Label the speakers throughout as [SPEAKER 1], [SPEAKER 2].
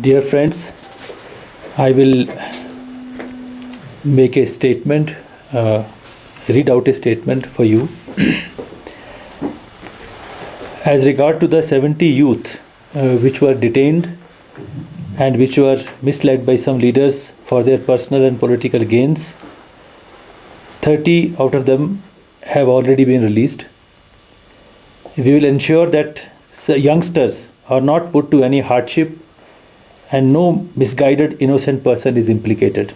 [SPEAKER 1] Dear friends, I will make a statement, read out a statement for you. As regard to the 70 youth which were detained and which were misled by some leaders for their personal and political gains, 30 out of them have already been released. We will ensure that youngsters are not put to any hardship and no misguided innocent person is implicated.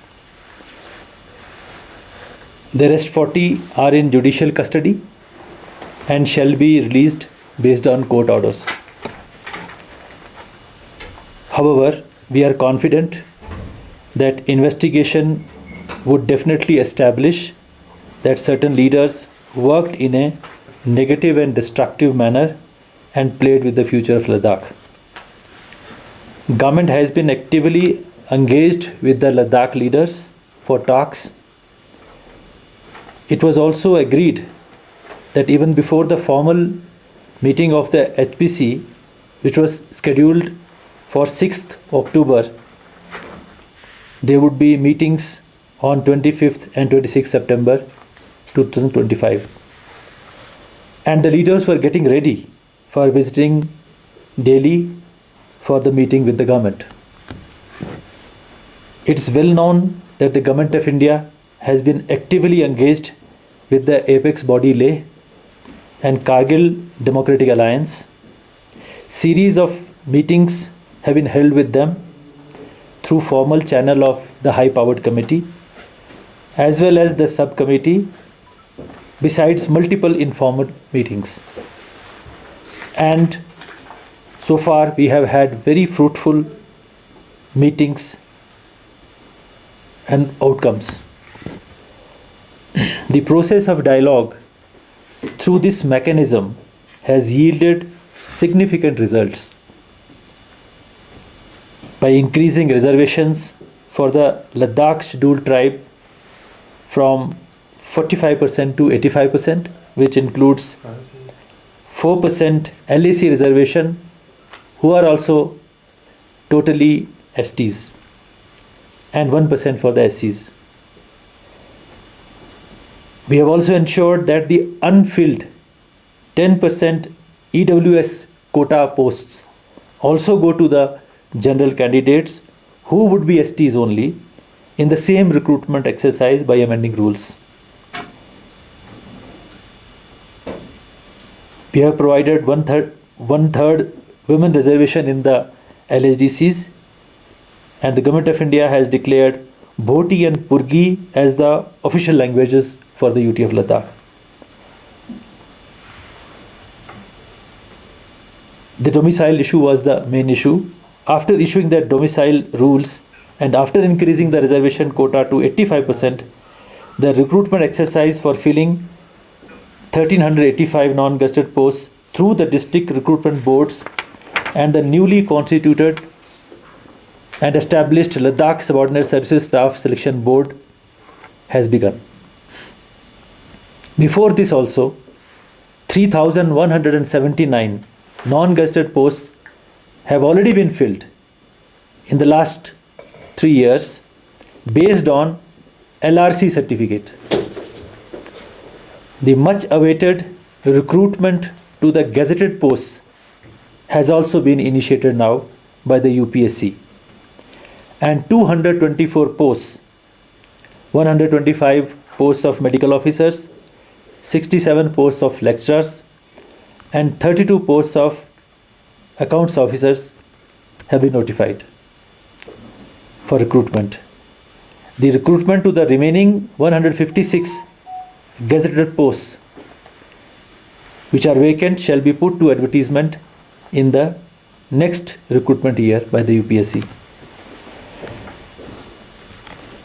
[SPEAKER 1] The rest 40 are in judicial custody and shall be released based on court orders. However, we are confident that investigation would definitely establish that certain leaders worked in a negative and destructive manner and played with the future of Ladakh. Government has been actively engaged with the Ladakh leaders for talks. It was also agreed that even before the formal meeting of the HPC, which was scheduled for 6th October, there would be meetings on 25th and 26th September 2025. And the leaders were getting ready for visiting Delhi for the meeting with the government. It's well known that the Government of India has been actively engaged with the apex body Leh and Kargil Democratic Alliance. Series of meetings have been held with them through formal channel of the high-powered committee as well as the subcommittee, besides multiple informal meetings. And so far we have had very fruitful meetings and outcomes. The process of dialogue through this mechanism has yielded significant results by increasing reservations for the Ladakh scheduled tribe from 45% to 85%, which includes 4% LAC reservation, who are also totally STs, and 1% for the SCs. We have also ensured that the unfilled 10% EWS quota posts also go to the general candidates who would be STs only in the same recruitment exercise by amending rules. We have provided one third women reservation in the LHDCs, and the Government of India has declared Bhoti and Purgi as the official languages for the UT of Ladakh. The domicile issue was the main issue. After issuing the domicile rules and after increasing the reservation quota to 85%, the recruitment exercise for filling 1385 non-gazetted posts through the district recruitment boards and the newly constituted and established Ladakh Subordinate Services Staff Selection Board has begun. Before this also, 3,179 non-gazetted posts have already been filled in the last 3 years based on LRC certificate. The much awaited recruitment to the gazetted posts has also been initiated now by the UPSC, and 224 posts, 125 posts of medical officers, 67 posts of lecturers, and 32 posts of accounts officers have been notified for recruitment. The recruitment to the remaining 156 gazetted posts which are vacant shall be put to advertisement in the next recruitment year by the UPSC.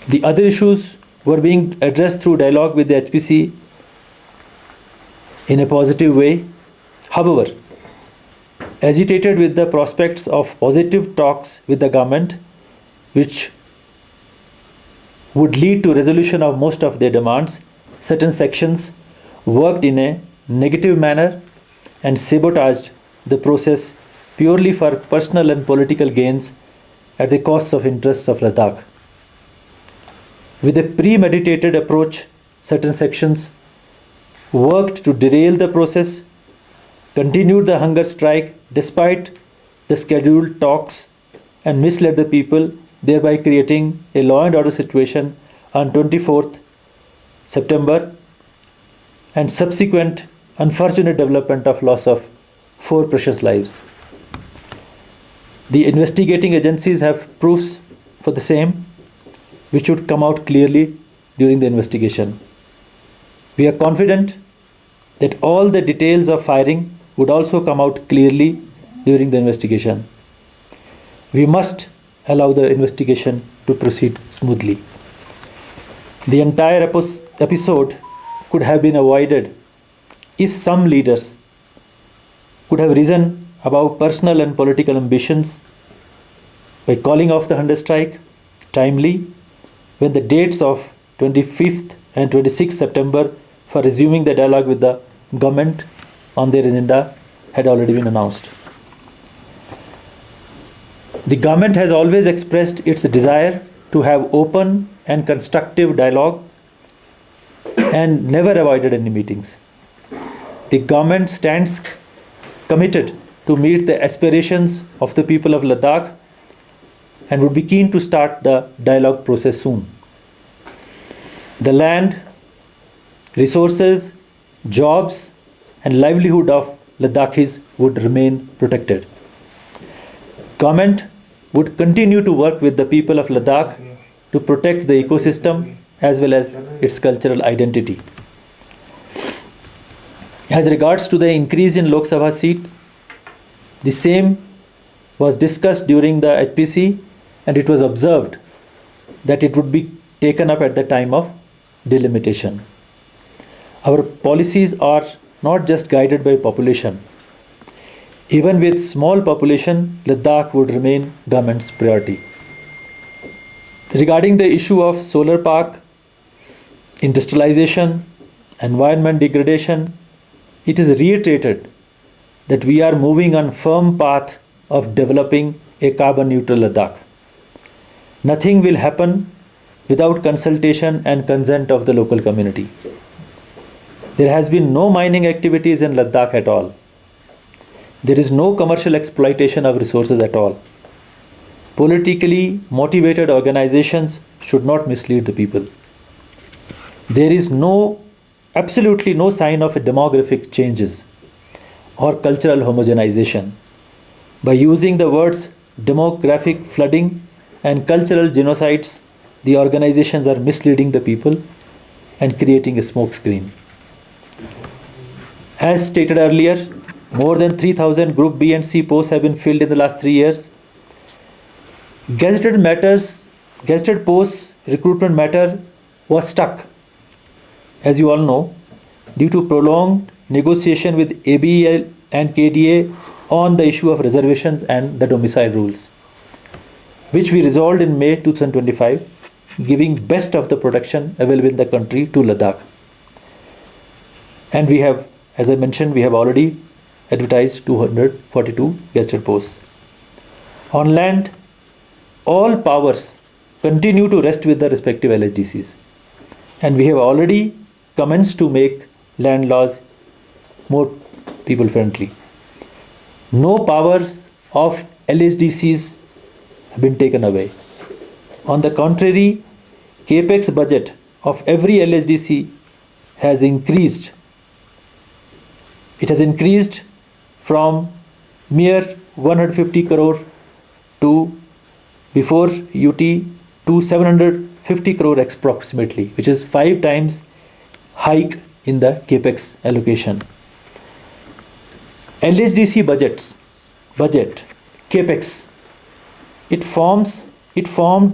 [SPEAKER 1] The other issues were being addressed through dialogue with the HPC in a positive way. However, agitated with the prospects of positive talks with the government, which would lead to resolution of most of their demands, certain sections worked in a negative manner and sabotaged the process purely for personal and political gains at the cost of interests of Ladakh. With a premeditated approach, certain sections worked to derail the process, continued the hunger strike despite the scheduled talks, and misled the people, thereby creating a law and order situation on 24th September and subsequent unfortunate development of loss of 4 precious lives. The investigating agencies have proofs for the same, which should come out clearly during the investigation. We are confident that all the details of firing would also come out clearly during the investigation. We must allow the investigation to proceed smoothly. The entire episode could have been avoided if some leaders could have risen above personal and political ambitions by calling off the hunger strike timely when the dates of 25th and 26th September for resuming the dialogue with the government on their agenda had already been announced. The government has always expressed its desire to have open and constructive dialogue and never avoided any meetings. The government stands committed to meet the aspirations of the people of Ladakh and would be keen to start the dialogue process soon. The land, resources, jobs, and livelihood of Ladakhis would remain protected. Government would continue to work with the people of Ladakh to protect the ecosystem as well as its cultural identity. As regards to the increase in Lok Sabha seats, the same was discussed during the HPC and it was observed that it would be taken up at the time of delimitation. Our policies are not just guided by population. Even with small population, Ladakh would remain government's priority. Regarding the issue of solar park, industrialization, environment degradation, it is reiterated that we are moving on firm path of developing a carbon neutral Ladakh. Nothing will happen without consultation and consent of the local community. There has been no mining activities in Ladakh at all. There is no commercial exploitation of resources at all. Politically motivated organizations should not mislead the people. There is absolutely no sign of demographic changes or cultural homogenization. By using the words demographic flooding and cultural genocides, the organizations are misleading the people and creating a smokescreen. As stated earlier, more than 3,000 Group B and C posts have been filled in the last 3 years. Gazetted posts recruitment matter was stuck, as you all know, due to prolonged negotiation with ABEL and KDA on the issue of reservations and the domicile rules, which we resolved in May 2025, giving best of the protection available in the country to Ladakh. And we have, as I mentioned, we have already advertised 242 gazetted posts. On land, all powers continue to rest with the respective LHDCs. And we have already commenced to make land laws more people friendly. No powers of LHDCs have been taken away. On the contrary, capex budget of every LHDC has increased. It has increased from mere 150 crore to before UT to 750 crore approximately, which is 5 times hike in the capex allocation. LHDC budget capex, it formed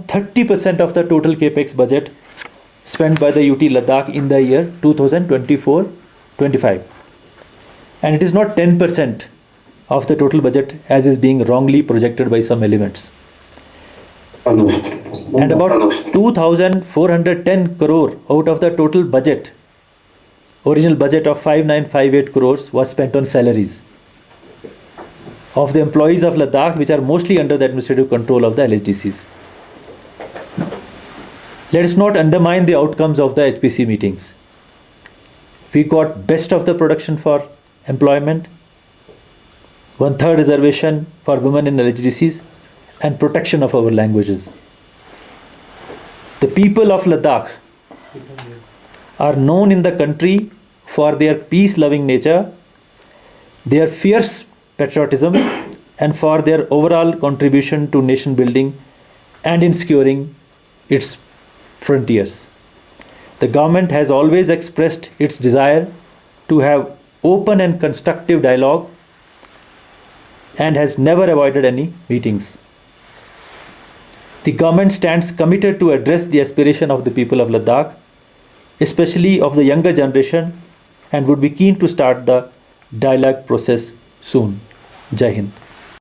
[SPEAKER 1] 30% of the total capex budget spent by the UT Ladakh in the year 2024-25, and it is not 10% of the total budget as is being wrongly projected by some elements. And about 2,410 crore out of the total budget, original budget of 5,958 crores was spent on salaries. of the employees of Ladakh, which are mostly under the administrative control of the LHDCs. Let us not undermine the outcomes of the HPC meetings. We got best of the production for employment, 1/3 reservation for women in LHDCs, and protection of our languages. The people of Ladakh are known in the country for their peace-loving nature, their fierce patriotism, and for their overall contribution to nation building and in securing its frontiers. The government has always expressed its desire to have open and constructive dialogue and has never avoided any meetings. The government stands committed to address the aspiration of the people of Ladakh, especially of the younger generation, and would be keen to start the dialogue process soon. Jai Hind.